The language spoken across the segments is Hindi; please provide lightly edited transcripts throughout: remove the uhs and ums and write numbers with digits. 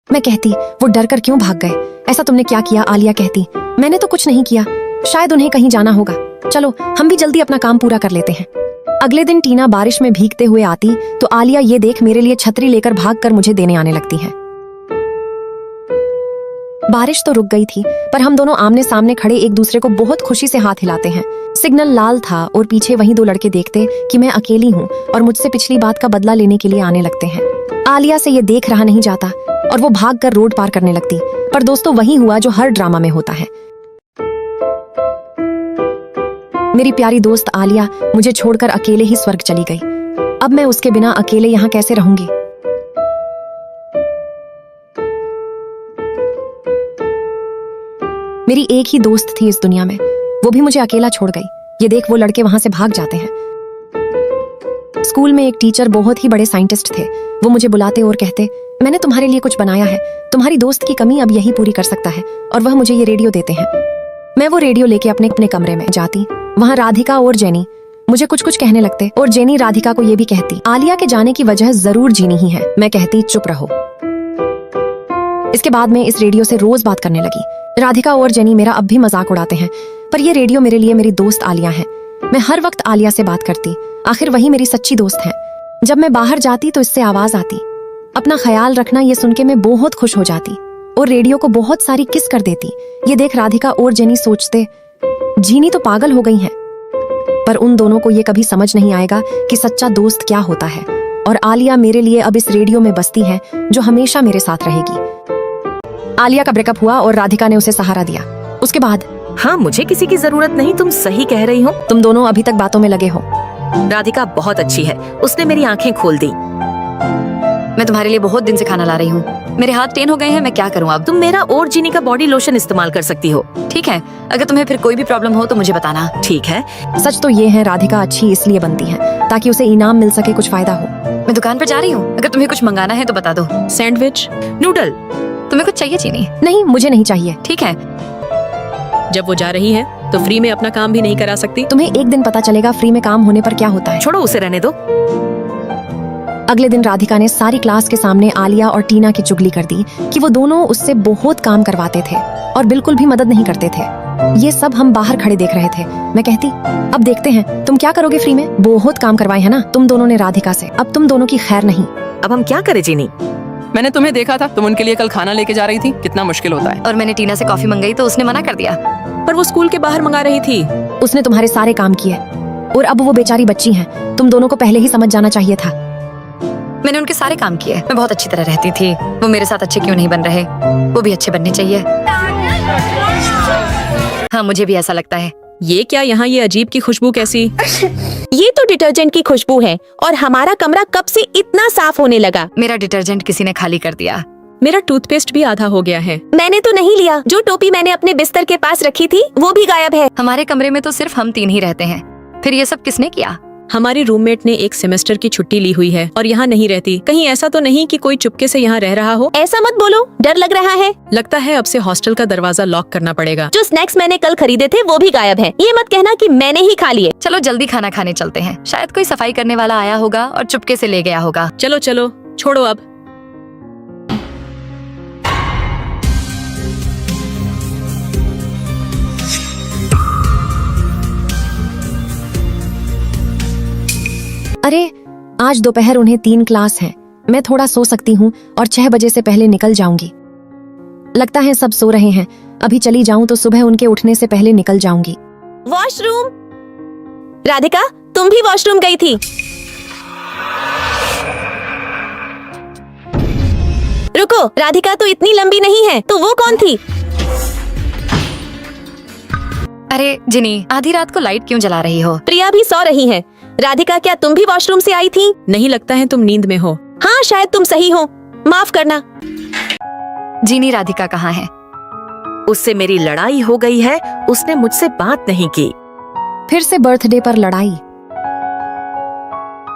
मैं कहती, वो डर कर क्यों भाग गए? ऐसा तुमने क्या किया? आलिया कहती, मैंने तो कुछ नहीं किया, शायद उन्हें कहीं जाना होगा। चलो हम भी जल्दी अपना काम पूरा कर लेते हैं। अगले दिन टीना बारिश में भीगते हुए आती तो आलिया ये देख मेरे लिए छतरी लेकर भागकर मुझे देने आने लगती है। बारिश तो रुक गई थी, पर हम दोनों आमने सामने खड़े एक दूसरे को बहुत खुशी से हाथ हिलाते हैं। सिग्नल लाल था और पीछे वही दो लड़के देखते कि मैं अकेली हूँ और मुझसे पिछली बात का बदला लेने के लिए आने लगते हैं। आलिया से ये देख रहा नहीं जाता और वो भागकर रोड पार करने लगती। पर दोस्तों वही हुआ जो हर ड्रामा में होता है। मेरी प्यारी दोस्त आलिया मुझे छोड़कर अकेले ही स्वर्ग चली गई। अब मैं उसके बिना अकेले यहाँ कैसे रहूंगी? मेरी एक ही दोस्त थी इस दुनिया में, वो भी मुझे अकेला छोड़ गई। ये देख वो लड़के वहां से भाग जाते हैं। स्कूल में एक टीचर बहुत ही बड़े साइंटिस्ट थे। वो मुझे बुलाते और कहते, मैंने तुम्हारे लिए कुछ बनाया है, तुम्हारी दोस्त की कमी अब यही पूरी कर सकता है। और वह मुझे ये रेडियो देते हैं। मैं वो रेडियो लेके अपने कमरे में जाती। वहाँ राधिका और जेनी मुझे कुछ कुछ कहने लगते और जेनी राधिका को ये भी कहती, आलिया के जाने की वजह जरूर जीनी ही है। मैं कहती, चुप रहो। इसके बाद मैं इस रेडियो से रोज बात करने लगी। राधिका और जेनी मेरा अब भी मजाक उड़ाते हैं, पर ये रेडियो मेरे लिए मेरी दोस्त आलिया है। मैं हर वक्त आलिया से बात करती, आखिर वही मेरी सच्ची दोस्त है। जब मैं बाहर जाती तो इससे आवाज आती, अपना ख्याल रखना। ये सुन के मैं बहुत खुश हो जाती और रेडियो को बहुत सारी किस कर देती। ये देख राधिका और जेनी सोचते, जीनी तो पागल हो गई है। पर उन दोनों को ये कभी समझ नहीं आएगा कि सच्चा दोस्त क्या होता है। और आलिया मेरे लिए अब इस रेडियो में बसती है जो हमेशा मेरे साथ रहेगी। आलिया का ब्रेकअप हुआ और राधिका ने उसे सहारा दिया। उसके बाद, हाँ मुझे किसी की जरूरत नहीं, तुम सही कह रही हो। तुम दोनों अभी तक बातों में लगे हो। राधिका बहुत अच्छी है, उसने मेरी आंखें खोल दी। मैं तुम्हारे लिए बहुत दिन से खाना ला रही हूँ, मेरे हाथ टेन हो गए हैं, मैं क्या करूँ अब? तुम मेरा और जीनी का बॉडी लोशन इस्तेमाल कर सकती हो। ठीक है, अगर तुम्हें फिर कोई भी प्रॉब्लम हो तो मुझे बताना। ठीक है। सच तो ये है, राधिका अच्छी इसलिए बनती है ताकि उसे इनाम मिल सके, कुछ फायदा हो। मैं दुकान पर जा रही हूँ, अगर तुम्हें कुछ मंगाना है तो बता दो। Sandwich, noodle. तुम्हें कुछ चाहिए चीनी? नहीं, मुझे नहीं चाहिए। ठीक है। जब वो जा रही है तो फ्री में अपना काम भी नहीं करा सकती। तुम्हें एक दिन पता चलेगा फ्री में काम होने पर क्या होता है। छोड़ो उसे, रहने दो। अगले दिन राधिका ने सारी क्लास के सामने आलिया और टीना की चुगली कर दी कि वो दोनों उससे बहुत काम करवाते थे और बिल्कुल भी मदद नहीं करते थे। ये सब हम बाहर खड़े देख रहे थे। मैं कहती, अब देखते हैं तुम क्या करोगे फ्री में, बहुत काम करवाए है ना तुम दोनों ने राधिका से, अब तुम दोनों की खैर नहीं। अब हम क्या करें जीनी? मैंने तुम्हें देखा था, तुम उनके लिए कल खाना लेके जा रही थी, कितना मुश्किल होता है। और मैंने टीना से कॉफी मंगाई तो उसने मना कर दिया। पर वो स्कूल के बाहर मंगा रही थी। उसने तुम्हारे सारे काम किए और अब वो बेचारी बच्ची है। तुम दोनों को पहले ही समझ जाना चाहिए था। मैंने उनके सारे काम किए, मैं बहुत अच्छी तरह रहती थी। वो मेरे साथ अच्छे क्यों नहीं बन रहे? वो भी अच्छे बनने चाहिए। हाँ मुझे भी ऐसा लगता है। ये क्या, यहाँ ये अजीब की खुशबू कैसी? ये तो डिटर्जेंट की खुशबू है और हमारा कमरा कब से इतना साफ होने लगा। मेरा डिटर्जेंट किसी ने खाली कर दिया। मेरा टूथपेस्ट भी आधा हो गया है। मैंने तो नहीं लिया, जो टोपी मैंने अपने बिस्तर के पास रखी थी वो भी गायब है। हमारे कमरे में तो सिर्फ हम तीन ही रहते हैं, फिर ये सब किसने किया? हमारी रूममेट ने एक सेमेस्टर की छुट्टी ली हुई है और यहाँ नहीं रहती। कहीं ऐसा तो नहीं कि कोई चुपके से यहाँ रह रहा हो? ऐसा मत बोलो, डर लग रहा है। लगता है अब से हॉस्टल का दरवाजा लॉक करना पड़ेगा। जो स्नैक्स मैंने कल खरीदे थे वो भी गायब है। ये मत कहना कि मैंने ही खा लिए। चलो जल्दी खाना खाने चलते हैं, शायद कोई सफाई करने वाला आया होगा और चुपके से ले गया होगा। चलो चलो, छोड़ो अब। अरे आज दोपहर उन्हें 3 क्लास है। मैं थोड़ा सो सकती हूँ और 6 बजे से पहले निकल जाऊंगी। लगता है सब सो रहे हैं। अभी चली जाऊं तो सुबह उनके उठने से पहले निकल जाऊंगी। वॉशरूम। राधिका, तुम भी वॉशरूम गई थी? रुको, राधिका तो इतनी लंबी नहीं है, तो वो कौन थी? अरे जिनी, आधी रात को लाइट क्यों जला रही हो? प्रिया भी सो रही है। राधिका, क्या तुम भी वॉशरूम से आई थी? नहीं, लगता है तुम नींद में हो। हाँ शायद तुम सही हो, माफ करना। जीनी राधिका कहाँ है? उससे मेरी लड़ाई हो गई है, उसने मुझसे बात नहीं की। फिर से बर्थडे पर लड़ाई।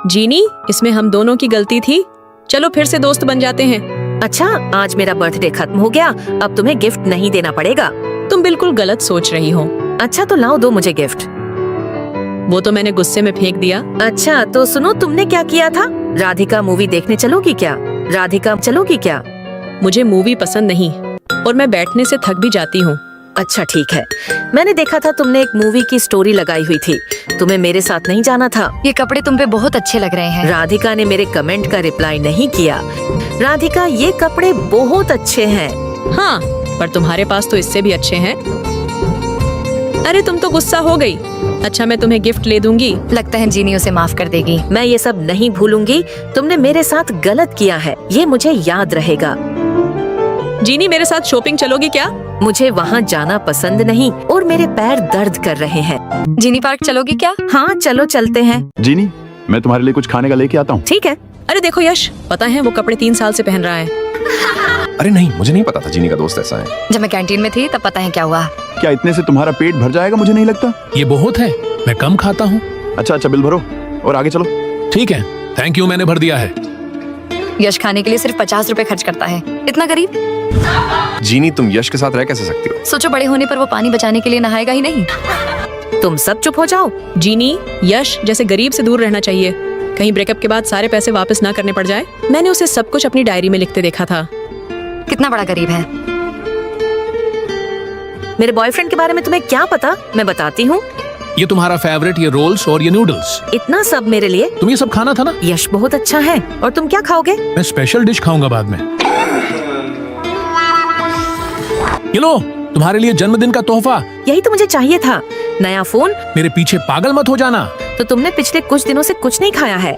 जीनी, इसमें हम दोनों की गलती थी। चलो फिर से दोस्त बन जाते हैं। अच्छा, आज मेरा बर्थडे खत्म हो गया, अब तुम्हें गिफ्ट नहीं देना पड़ेगा। तुम बिल्कुल गलत सोच रही हो। अच्छा तो लाओ, दो मुझे गिफ्ट। वो तो मैंने गुस्से में फेंक दिया। अच्छा तो सुनो, तुमने क्या किया था? राधिका मूवी देखने चलोगी क्या? राधिका चलोगी क्या? मुझे मूवी पसंद नहीं और मैं बैठने से थक भी जाती हूँ। अच्छा ठीक है, मैंने देखा था तुमने एक मूवी की स्टोरी लगाई हुई थी, तुम्हें मेरे साथ नहीं जाना था। ये कपड़े तुम पे बहुत अच्छे लग रहे हैं। राधिका ने मेरे कमेंट का रिप्लाई नहीं किया। राधिका, ये कपड़े बहुत अच्छे हैं। हाँ, पर तुम्हारे पास तो इससे भी अच्छे हैं। अरे तुम तो गुस्सा हो गई। अच्छा, मैं तुम्हें गिफ्ट ले दूंगी। लगता है जीनी उसे माफ कर देगी। मैं ये सब नहीं भूलूंगी, तुमने मेरे साथ गलत किया है, ये मुझे याद रहेगा। जीनी, मेरे साथ शॉपिंग चलोगी क्या? मुझे वहाँ जाना पसंद नहीं और मेरे पैर दर्द कर रहे हैं। जीनी पार्क चलोगी क्या? हाँ चलो चलते हैं। जीनी, मैं तुम्हारे लिए कुछ खाने का लेके आता हूँ। ठीक है। अरे देखो यश, पता है वो कपड़े 3 साल से पहन रहा है। अरे नहीं, मुझे नहीं पता था जीनी का दोस्त ऐसा है। जब मैं कैंटीन में थी तब पता है क्या हुआ। क्या इतने से तुम्हारा पेट भर जाएगा? मुझे नहीं लगता। ये बहुत है, मैं कम खाता हूँ। अच्छा बिल भरो और आगे चलो। ठीक है, थैंक यू, मैंने भर दिया है। यश खाने के लिए सिर्फ 50 रुपए खर्च करता है। इतना गरीब। जीनी, तुम यश के साथ रह कैसे सकती हो? सोचो बड़े होने पर वो पानी बचाने के लिए नहाएगा ही नहीं। तुम सब चुप हो जाओ। जीनी, यश जैसे गरीब से दूर रहना चाहिए। कहीं ब्रेकअप के बाद सारे पैसे वापस ना करने पड़ जाए। मैंने उसे सब कुछ अपनी डायरी में लिखते देखा था। कितना बड़ा गरीब है। मेरे बॉयफ्रेंड के बारे में तुम्हें क्या पता? मैं बताती हूँ। ये तुम्हारा फेवरेट, ये रोल्स और ये नूडल्स। इतना सब मेरे लिए? तुम ये सब खाना था ना? यश बहुत अच्छा है। और तुम क्या खाओगे? मैं स्पेशल डिश खाऊंगा बाद में। ये लो, तुम्हारे लिए जन्मदिन का तोहफा। यही तो मुझे चाहिए था। नया फोन। मेरे पीछे पागल मत हो जाना। तो तुमने पिछले कुछ दिनों से कुछ नहीं खाया है।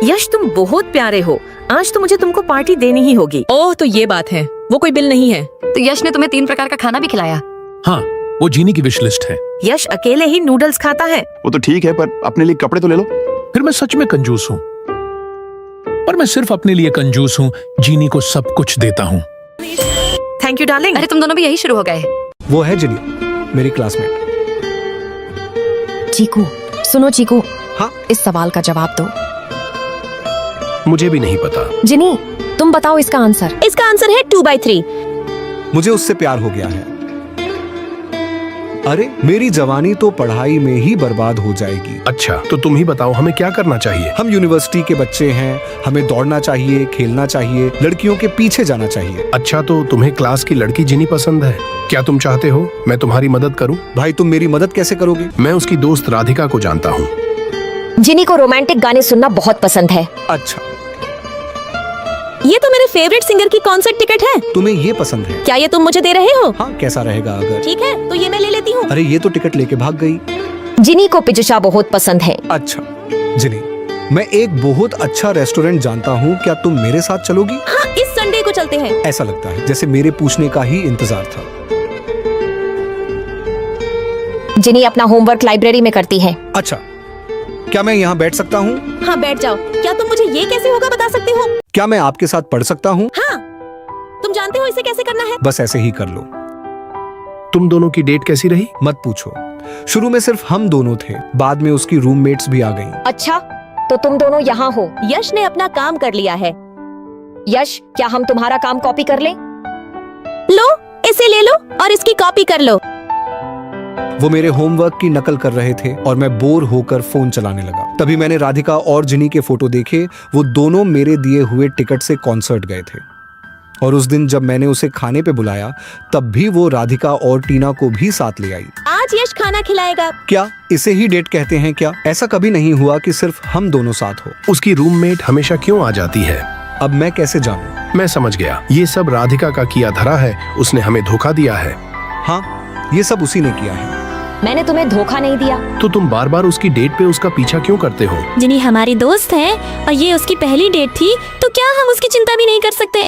यश तुम बहुत प्यारे हो। आज तो मुझे तुमको पार्टी देनी ही होगी। ओह, तो ये बात है। वो कोई बिल नहीं है। तो यश ने तुम्हें 3 प्रकार का खाना भी खिलाया। हाँ, वो जीनी की विश लिस्ट है। यश अकेले ही नूडल्स खाता है। वो तो ठीक है, पर अपने लिए कपड़े तो ले लो। फिर मैं सच में कंजूस हूँ। पर मैं सिर्फ अपने लिए कंजूस हूँ, जीनी को सब कुछ देता हूँ। Thank you darling. अरे तुम दोनों भी यही शुरू हो गए। वो है जिनी, मेरी क्लासमेट। चीकू, सुनो चीकू। हाँ? इस सवाल का जवाब दो। मुझे भी नहीं पता। जिनी, तुम बताओ इसका आंसर। इसका आंसर है 2/3। मुझे उससे प्यार हो गया है। अरे मेरी जवानी तो पढ़ाई में ही बर्बाद हो जाएगी। अच्छा, तो तुम ही बताओ हमें क्या करना चाहिए? हम यूनिवर्सिटी के बच्चे हैं, हमें दौड़ना चाहिए, खेलना चाहिए, लड़कियों के पीछे जाना चाहिए। अच्छा, तो तुम्हें क्लास की लड़की जीनी पसंद है? क्या तुम चाहते हो मैं तुम्हारी मदद करूं? भाई तुम मेरी मदद कैसे करोगे? मैं उसकी दोस्त राधिका को जानता हूं। जिनी को रोमांटिक गाने सुनना बहुत पसंद है। अच्छा, ये तो मेरे फेवरेट सिंगर की कॉन्सर्ट टिकट है। तुम्हें ये पसंद है? क्या ये तुम मुझे दे रहे हो? हाँ, कैसा रहेगा अगर? ठीक है, तो ये मैं ले लेती हूँ। अरे ये तो टिकट लेके भाग गई। जिनी को पिजुशा बहुत पसंद है। अच्छा जिनी, मैं एक बहुत अच्छा रेस्टोरेंट जानता हूँ, क्या तुम मेरे साथ चलोगी? हाँ, इस संडे को चलते हैं। ऐसा लगता है जैसे मेरे पूछने का ही इंतजार था। जिनी अपना होमवर्क लाइब्रेरी में करती है। अच्छा, क्या मैं यहाँ बैठ सकता हूँ? हाँ बैठ जाओ। क्या तुम मुझे ये कैसे होगा बता सकते हो? क्या मैं आपके साथ पढ़ सकता हूँ? हाँ, तुम जानते हो इसे कैसे करना है। बस ऐसे ही कर लो। तुम दोनों की डेट कैसी रही? मत पूछो। शुरू में सिर्फ हम दोनों थे, बाद में उसकी रूममेट्स भी आ गईं। अच्छा, तो तुम दोनों यहाँ हो। यश ने अपना काम कर लिया है। यश, क्या हम तुम्हारा काम कॉपी कर लें? लो, इसे ले लो और इसकी कॉपी कर लो। वो मेरे होमवर्क की नकल कर रहे थे और मैं बोर होकर फोन चलाने लगा। तभी मैंने राधिका और जिनी के फोटो देखे। वो दोनों मेरे दिए हुए टिकट से कॉन्सर्ट गए थे। और उस दिन जब मैंने उसे खाने पे बुलाया, तब भी वो राधिका और टीना को भी साथ ले आई। आज यश खाना खिलाएगा। क्या इसे ही डेट कहते हैं क्या? ऐसा कभी नहीं हुआ कि सिर्फ हम दोनों साथ हो। उसकी रूममेट हमेशा क्यों आ जाती है? अब मैं कैसे जानूं? मैं समझ गया, ये सब राधिका का किया धरा है। उसने हमें धोखा दिया है। हाँ, ये सब उसी ने किया है। मैंने तुम्हें धोखा नहीं दिया। तो तुम बार बार उसकी डेट पे उसका पीछा क्यों करते हो? जिनी हमारी दोस्त है और ये उसकी पहली डेट थी, तो क्या हम उसकी चिंता भी नहीं कर सकते?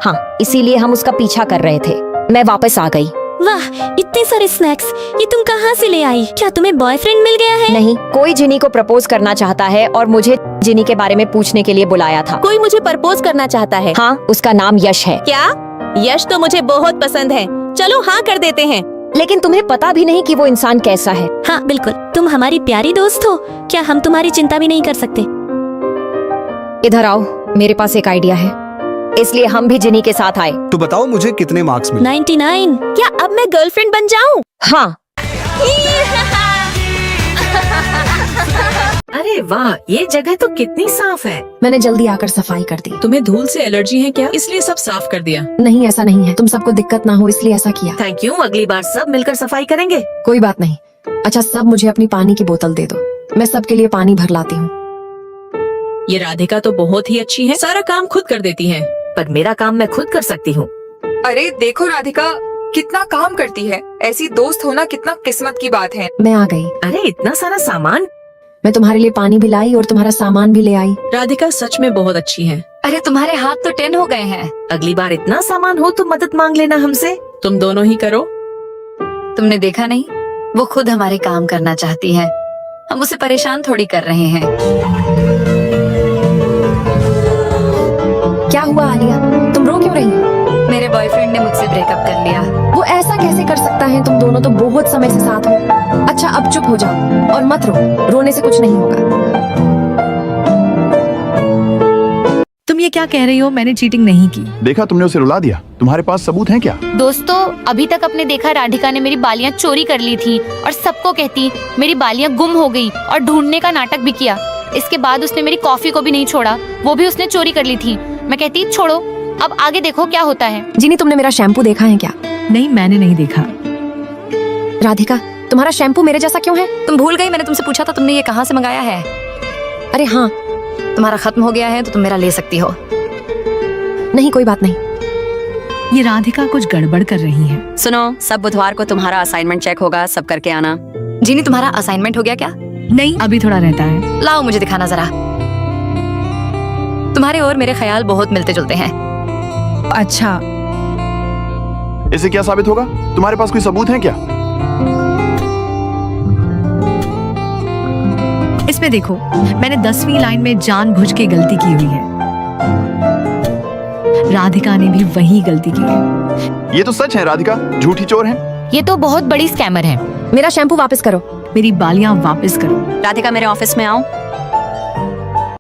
हाँ, इसीलिए हम उसका पीछा कर रहे थे। मैं वापस आ गई। वाह, इतने सारे स्नैक्स, ये तुम कहाँ से ले आई? क्या तुम्हें बॉयफ्रेंड मिल गया है? नहीं, कोई जिनी को प्रपोज करना चाहता है और मुझे जिनी के बारे में पूछने के लिए बुलाया था। कोई मुझे प्रपोज करना चाहता है। हाँ, उसका नाम यश है। क्या? यश तो मुझे बहुत पसंद है। चलो हाँ कर देते हैं। लेकिन तुम्हें पता भी नहीं कि वो इंसान कैसा है। हाँ बिल्कुल, तुम हमारी प्यारी दोस्त हो। क्या हम तुम्हारी चिंता भी नहीं कर सकते? इधर आओ, मेरे पास एक आइडिया है। इसलिए हम भी जिनी के साथ आए। तो बताओ मुझे कितने मार्क्स मिले? 99। क्या अब मैं गर्लफ्रेंड बन जाऊं? हाँ। अरे वाह, ये जगह तो कितनी साफ है। मैंने जल्दी आकर सफाई कर दी। तुम्हें धूल से एलर्जी है क्या, इसलिए सब साफ कर दिया? नहीं, ऐसा नहीं है, तुम सबको दिक्कत ना हो इसलिए ऐसा किया। थैंक यू, अगली बार सब मिलकर सफाई करेंगे। कोई बात नहीं। अच्छा, सब मुझे अपनी पानी की बोतल दे दो, मैं सबके लिए पानी भर लाती हूँ। ये राधिका तो बहुत ही अच्छी है, सारा काम खुद कर देती है। पर मेरा काम मैं खुद कर सकती हूँ। अरे देखो राधिका कितना काम करती है, ऐसी दोस्त होना कितना किस्मत की बात है। मैं आ गई। अरे इतना सारा सामान। मैं तुम्हारे लिए पानी भी लाई और तुम्हारा सामान भी ले आई। राधिका सच में बहुत अच्छी है। अरे तुम्हारे हाथ तो 10 हो गए हैं। अगली बार इतना सामान हो तो मदद मांग लेना हमसे। तुम दोनों ही करो। तुमने देखा नहीं, वो खुद हमारे काम करना चाहती है, हम उसे परेशान थोड़ी कर रहे हैं। क्या हुआ आलिया, तुम रो क्यों रही हो? मेरे बॉयफ्रेंड ने मुझसे ब्रेकअप कर लिया। वो ऐसा कैसे कर सकता है, तुम दोनों तो बहुत समय से साथ हो। अच्छा अब चुप हो जाओ और मत रो, रोने से कुछ नहीं होगा। तुम ये क्या कह रही हो? मैंने चीटिंग नहीं की। देखा, तुमने उसे रुला दिया। तुम्हारे पास सबूत हैं क्या? दोस्तों, अभी तक आपने देखा राधिका ने मेरी बालियां चोरी कर ली थी और सबको कहती मेरी बालियां गुम हो गई और ढूंढने का नाटक भी किया। इसके बाद उसने मेरी कॉफी को भी नहीं छोड़ा, वो भी उसने चोरी कर ली थी। मैं कहती छोड़ो, अब आगे देखो क्या होता है। जिनी, तुमने मेरा शैम्पू देखा है क्या? नहीं, मैंने नहीं देखा। राधिका, तुम्हारा शैम्पू मेरे जैसा क्यों है? तुम भूल गई, मैंने तुमसे पूछा था तुमने ये कहाँ से मंगाया है। अरे हाँ। तुम्हारा खत्म हो गया है तो तुम मेरा ले सकती हो। नहीं, कोई बात नहीं। ये राधिका कुछ गड़बड़ कर रही है। सुनो, सब बुधवार को तुम्हारा असाइनमेंट चेक होगा, सब करके आना। जीनी, तुम्हारा असाइनमेंट हो गया क्या? नहीं, अभी थोड़ा रहता है। लाओ मुझे दिखाना जरा। तुम्हारे और मेरे ख्याल बहुत मिलते जुलते हैं। अच्छा, इससे क्या साबित होगा? तुम्हारे पास कोई सबूत है क्या? इसमें देखो, मैंने 10वीं लाइन में जानबूझ के गलती की हुई है। राधिका ने भी वही गलती की है। ये तो सच है, राधिका झूठी चोर है। ये तो बहुत बड़ी स्कैमर है। मेरा शैम्पू वापस करो। मेरी बालियां वापस करो। राधिका, मेरे ऑफिस में आओ।